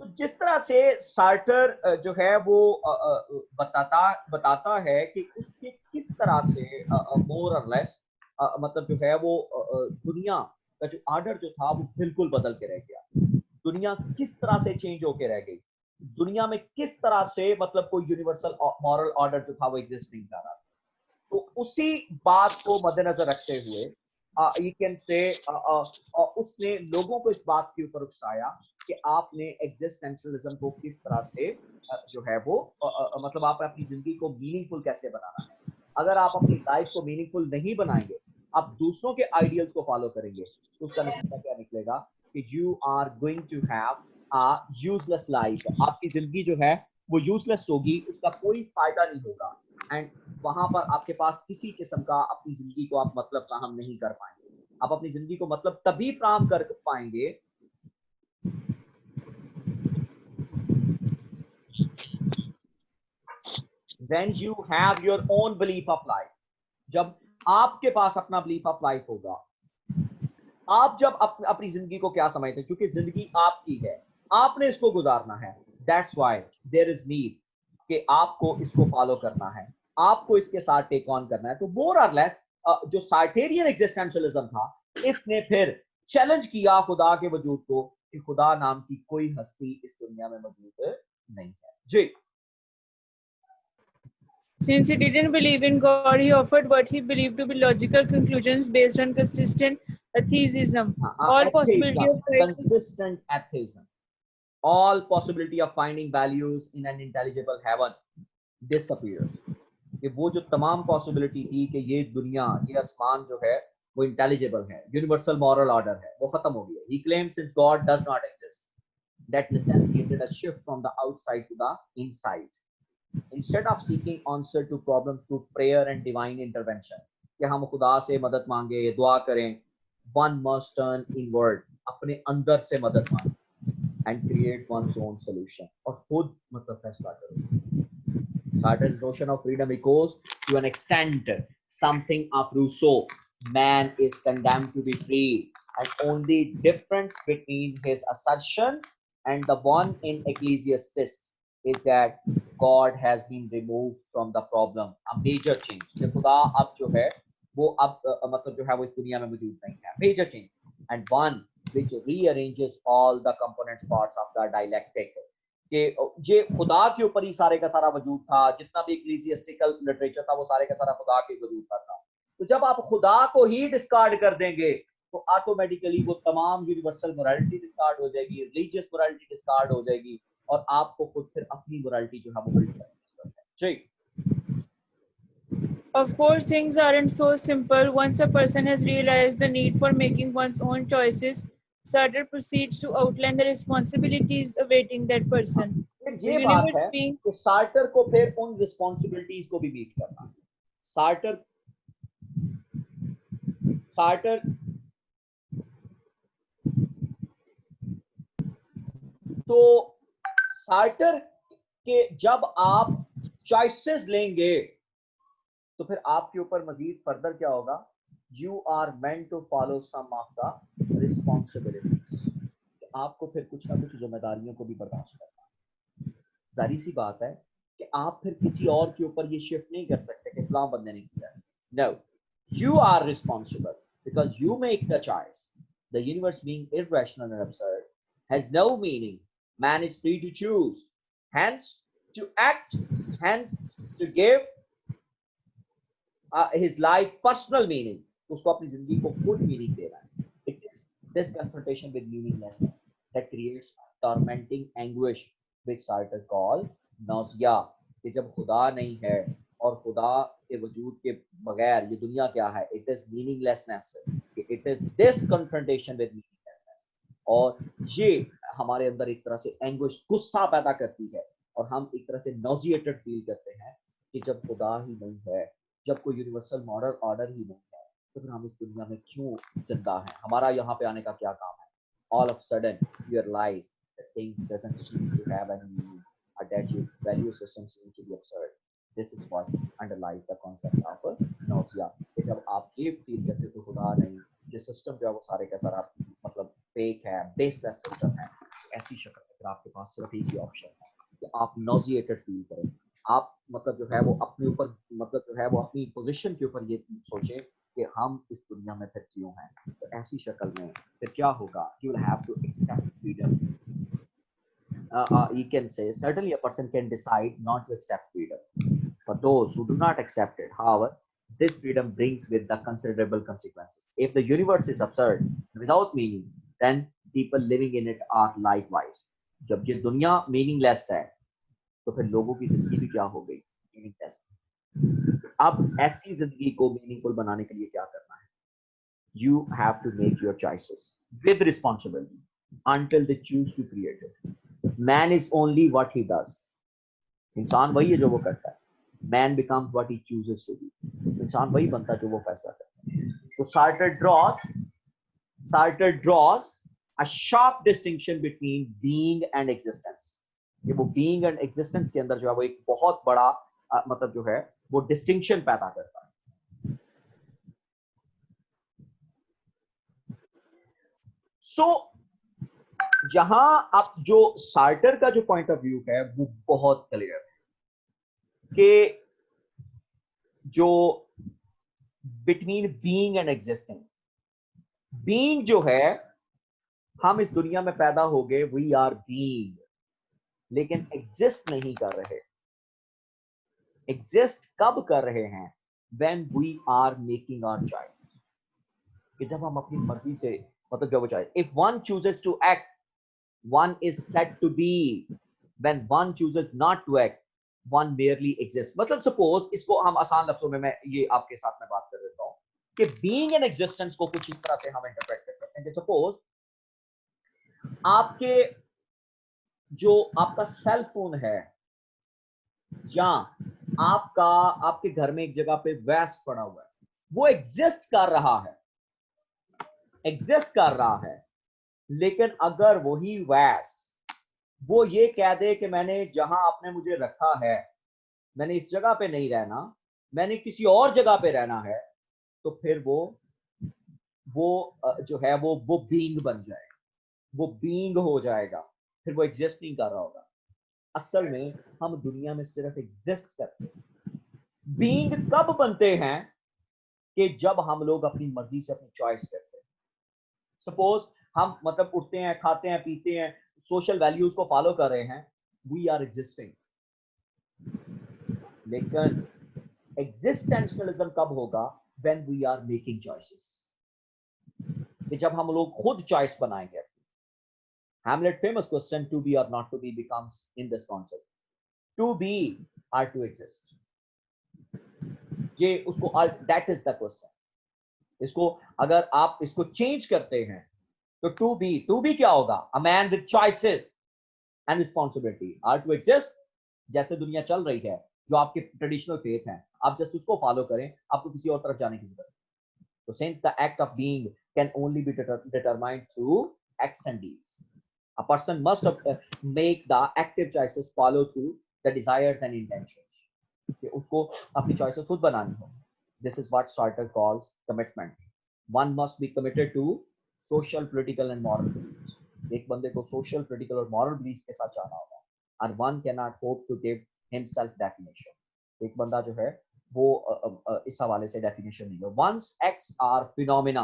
तो जिस तरह से सार्टर जो है वो बताता है कि उसके किस तरह से मोर और लेस मतलब जो है वो दुनिया का जो ऑर्डर जो था वो बिल्कुल बदल के रह गया। दुनिया किस तरह से चेंज होके रह गई, दुनिया में किस तरह से मतलब कोई यूनिवर्सल मॉरल ऑर्डर जो था वो एग्जिस्ट नहीं कर रहा। तो उसी बात को मद्देनजर रखते हुए यू कैन से उसने लोगों को इस बात के ऊपर उकसाया कि आपने एग्जिस्टेंशियलिज्म को किस तरह से जो है वो मतलब आप अपनी जिंदगी को मीनिंगफुल कैसे बनाना है। अगर आप अपनी लाइफ को मीनिंगफुल नहीं बनाएंगे, आप दूसरों के आइडियल्स को फॉलो करेंगे, तो उसका नतीजा क्या निकलेगा कि you are going to have a useless life. आपकी जिंदगी जो है वो यूजलेस होगी, उसका कोई फायदा नहीं होगा एंड वहां पर आपके पास किसी किस्म का अपनी जिंदगी को आप मतलब फ्राहम नहीं कर पाएंगे। आप अपनी जिंदगी को मतलब तभी फ्राहम कर पाएंगे when you have your own belief of life। जब आपके पास अपना belief of life होगा, आप जब अपनी जिंदगी को क्या समझते हैं, क्योंकि जिंदगी आपकी है, आपने इसको गुजारना है। That's why there is need कि आपको इसको फॉलो करना है, आपको इसके साथ टेक ऑन करना है। तो मोर और लेस जो सार्टेरियन एग्जिस्टेंशियलिज्म था, इसने फिर चैलेंज किया खुदा के वजूद को कि खुदा नाम की कोई हस्ती इस दुनिया में मौजूद नहीं है। जी। Since he didn't believe in God, he offered what he believed to be logical conclusions based on consistent atheism. All possibility of consistent atheism, all possibility of finding values in an intelligible heaven disappears। कि वो जो तमाम possibility थी कि ये दुनिया, ये आसमान जो है वो इंटेलिजिबल है, यूनिवर्सल मॉरल ऑर्डर है, वो खत्म हो गया। He claimed since God does not exist, that necessitated a shift from the outside to the inside. Instead of seeking answer to problems through prayer and divine intervention, कि हम खुदा से मदद मांगे, दुआ करें, one must turn inward, अपने अंदर से मदद मांगे and create one's own solution, और खुद मतलब फैसला करो। Sartre's notion of freedom echoes to an extent something of Rousseau. Man is condemned to be free, and only difference between his assertion and the one in Ecclesiastes is that God has been removed from the problem. A major change. कि खुदा अब जो है वो अब मतलब जो है वो इस दुनिया में मौजूद नहीं है। Major change, and one which rearranges all the components parts of the dialectic. कि ये खुदा के ऊपर ही सारे का सारा वजूद था, जितना भी इक्लेसियास्टिकल लिटरेचर था वो सारे का सारा खुदा के वजूद पर था। तो जब आप खुदा को ही डिस्कार्ड कर देंगे तो ऑटोमेटिकली वो तमाम यूनिवर्सल मोरालिटी डिस्कार्ड हो जाएगी, रिलीजियस मोरालिटी डिस्कार्ड हो जाएगी, और आपको खुद फिर अपनी मोरालिटी जो है वो बिल्ड करनी है। जी। Of course, things aren't so simple. Once a person has realized the need for making one's own choices, Sartre proceeds to outline the responsibilities awaiting that person. फिर The ये बात universe है being कि shorter को फिर उन responsibilities को भी मीट करना है। सार्टर तो सार्टर के जब आप चॉइसेस लेंगे तो फिर आपके ऊपर मजीद फर्दर क्या होगा, you are meant to follow some of the responsibilities. आपको फिर कुछ ना कुछ जिम्मेदारियों को भी बर्दाश्त करना है। जाहिर सी बात है कि आप फिर किसी और के ऊपर ये शिफ्ट नहीं कर सकते कि फलां बंदे ने किया। No, you are responsible because you make the choice. The universe being irrational and absurd has no meaning. Man is free to choose, hence to act, hence to give his life personal meaning। उसको अपनी जिंदगी को खुद meaning देना है। It is this confrontation with meaninglessness that creates tormenting anguish, which Sartre call nausea। कि जब खुदा नहीं है और खुदा के वजूद के बगैर ये दुनिया क्या है, it is meaninglessness, it is this confrontation with meaninglessness। और ये हमारे अंदर एक तरह से एंग्विश, गुस्सा पैदा करती है, और हम एक तरह से नॉजिएटेड फील करते हैं कि जब खुदा ही नहीं है, जब कोई यूनिवर्सल मॉरल ऑर्डर ही नहीं है, तो फिर हम इस दुनिया में क्यों जिंदा हैं, हमारा यहाँ पे आने का क्या काम है। All of a sudden you realize that things doesn't seem to have any meaning, or that your value system seems to be absurd। This is what underlies the concept of nausea। कि जब आप ये feel करते हो खुदा नहीं, ये system जो है वो सारे का सारा मतलब फेक है, बेसलेस सिस्टम है, ऐसी शक्ल फिर आपके पास सिर्फ एक ही ऑप्शन है कि आप नॉजिएटेड फील करें, आप मतलब जो है वो अपने ऊपर मतलब जो है वो अपनी पोजीशन के ऊपर ये सोचें कि हम इस दुनिया में फिर क्यों हैं। तो ऐसी शक्ल में फिर क्या होगा, you will have to accept freedom. You can say certainly a person can decide not to accept freedom. For those who do not accept it, however, this freedom brings with the considerable consequences. If the universe is absurd without meaning, then people living in it are likewise. जब ये दुनिया meaningless है, तो फिर लोगों की जिंदगी भी क्या हो गई, meaningless। अब ऐसी जिंदगी को meaningful बनाने के लिए क्या करना है? You have to make your choices with responsibility until they choose to create it. Man is only what he does. इंसान वही है जो वो करता है। Man becomes what he chooses to be. इंसान वही बनता है जो वो फैसला करता है। तो Sartre draws a sharp distinction between being and existence. ये वो being and existence के अंदर जो है वो एक बहुत बड़ा मतलब जो है वो distinction पैदा करता है। So यहां आप जो सार्टर का जो पॉइंट ऑफ व्यू है वो बहुत क्लियर है कि जो between being and existing, being जो है हम इस दुनिया में पैदा हो गए, वी आर बीइंग, लेकिन एग्जिस्ट नहीं कर रहे। एग्जिस्ट कब कर रहे हैं? When we are making our choice, कि जब हम अपनी मर्जी से मतलब जो वो choice, if one chooses to act one is said to be, when one chooses not to act one merely exists। मतलब सपोज इसको हम आसान लफ्जों में मैं ये आपके साथ में बात कर देता हूं कि बीइंग एंड एग्जिस्टेंस को कुछ इस तरह से हम इंटरप्रेट कर सकते हैं। सपोज आपके जो आपका सेल फोन है या आपका आपके घर में एक जगह पे वैस पड़ा हुआ है, वो एग्जिस्ट कर रहा है, एग्जिस्ट कर रहा है, लेकिन अगर वही वैस वो ये कह दे कि मैंने जहां आपने मुझे रखा है, मैंने इस जगह पे नहीं रहना, मैंने किसी और जगह पे रहना है, तो फिर वो जो है वो बीइंग बन जाएगा, वो बीइंग हो जाएगा, फिर वो एग्जिस्ट नहीं कर रहा होगा। असल में हम दुनिया में सिर्फ एग्जिस्ट करते हैं। बीइंग कब बनते हैं? कि जब हम लोग अपनी मर्जी से अपनी चॉइस करते हैं। सपोज हम मतलब उठते हैं, खाते हैं, पीते हैं, सोशल वैल्यूज को फॉलो कर रहे हैं, वी आर एग्जिस्टिंग। लेकिन एग्जिस्टेंशियलिज्म कब होगा? When we are making choices, कि जब हम लोग खुद चॉइस बनाएंगे। Hamlet famous question, to be or not to be, becomes in this concept, to be or to exist। ये उसको that is the question। इसको अगर आप इसको चेंज करते हैं तो टू बी क्या होगा? A man with choices and responsibility. Are to exist, जैसे दुनिया चल रही है, जो आपके ट्रेडिशनल फेथ है, आप जस्ट उसको फॉलो करें, आपको किसी और तरफ जाने की जरूरत नहीं। तो since the act of being can only be determined through acts and deeds, a person must make the active choices follow through the desires and intentions, कि उसको अपनी चॉइसेस खुद बनानी हो। This is what Sartre calls commitment। One must be committed to social, political and moral believes. एक बंदे को social, political और मॉरल बिलीव्स के साथ जाना होगा। और one can not hope to give himself definition. एक बंदा जो है वो इस हवाले से डेफिनेशन नहीं है। Once acts are phenomena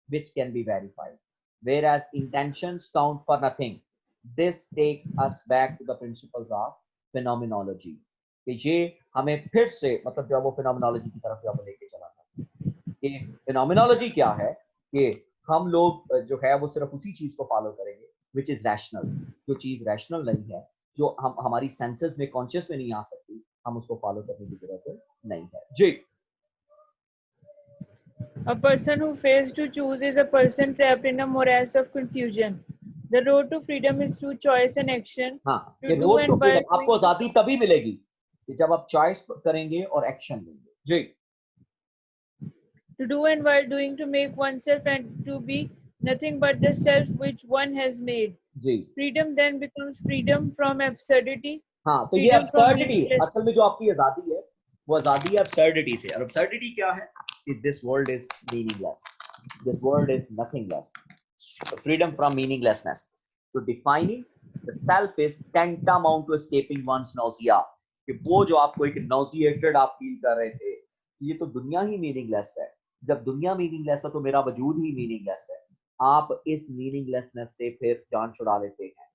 which can be verified, whereas intentions count for nothing। This takes us back to the principles of phenomenology। कि ये हमें फिर से मतलब जो वो फिनोमेनोलॉजी की तरफ जो लेके चला था। कि फिनोमेनोलॉजी क्या है? कि हम लोग जो है वो सिर्फ उसी चीज को फॉलो करेंगे विच इज रैशनल। जो चीज रैशनल नहीं है, जो हम हमारी सेंसेस में, कॉन्शियस में नहीं आ सकती, हम उसको फॉलो करने की जरूरत नहीं है। जी। A person who fails to choose is a person trapped in a morass of confusion। The road to freedom is through choice and action। हाँ, To ये do road and to while freedom आपको आजादी तभी मिलेगी कि जब आप choice करेंगे और एक्शन लेंगे। जी। to do and while doing, to make oneself and to be nothing but the self which one has made। Ji. Freedom then becomes freedom from absurdity। हाँ, तो ये Freedom from absurdity, meaningless। असल में जो आपकी आजादी है वो आजादी है absurdity से। और absurdity क्या है? कि this world is meaningless, this world is nothingless। freedom from meaninglessness, to defining The self is tantamount to escaping one's nausea. कि वो जो आपको एक nauseated आप फील कर रहे थे, ये तो दुनिया ही मीनिंगलेस है. जब दुनिया मीनिंगलेस है तो मेरा वजूद ही मीनिंगलेस है. आप इस मीनिंगलेसनेस से फिर जान छुड़ा लेते हैं.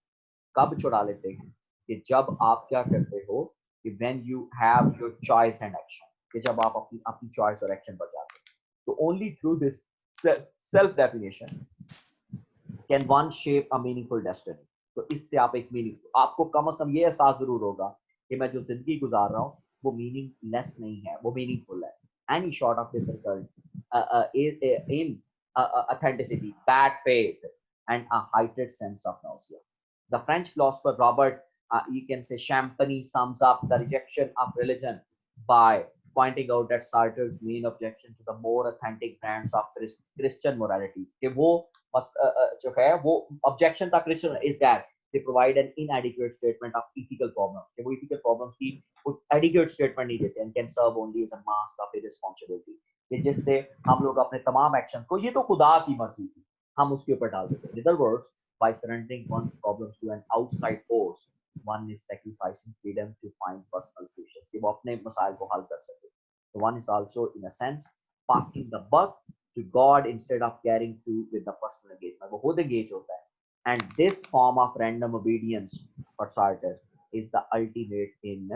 कब छुड़ा लेते हैं? कि जब आप क्या करते हो कि when you have your choice and action, कि जब आप अपनी अपनी चॉइस और एक्शन पर जाते हैं. तो only through this self definition can one shape a meaningful destiny. तो इससे आप एक मीनिंग, आपको कम से कम ये एहसास जरूर होगा कि मैं जो जिंदगी गुजार रहा हूँ वो मीनिंगलेस नहीं है, वो मीनिंगफुल है. Any short of this result in authenticity, bad faith, and a heightened sense of nausea. The French philosopher Robert, you can say Champagny, sums up the rejection of religion by pointing out that Sartre's main objection to the more authentic brands of Christian morality, कि वो जो है वो objection था Christian is that they provide an inadequate statement of ethical problems. कि वो ethical problems की adequate statement नहीं देते and can serve only as a mask of irresponsibility. कि जिससे हम लोग अपने तमाम एक्शन को, ये तो खुदा की मर्जी थी, हम उसके ऊपर डाल देते हैं. In other words, by surrendering one's problems to an outside force, one is sacrificing freedom to find personal solutions. कि वो अपने मसाइल को हल कर सके. So one is also, in a sense, passing the buck to God instead of carrying through with the personal engagement. वो खुद engage होता है. And this form of random obedience for Sartre is the ultimate in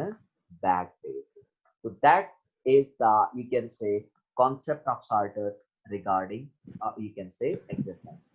bad faith. So that is the, you can say, concept of Sartre regarding, you can say, existence.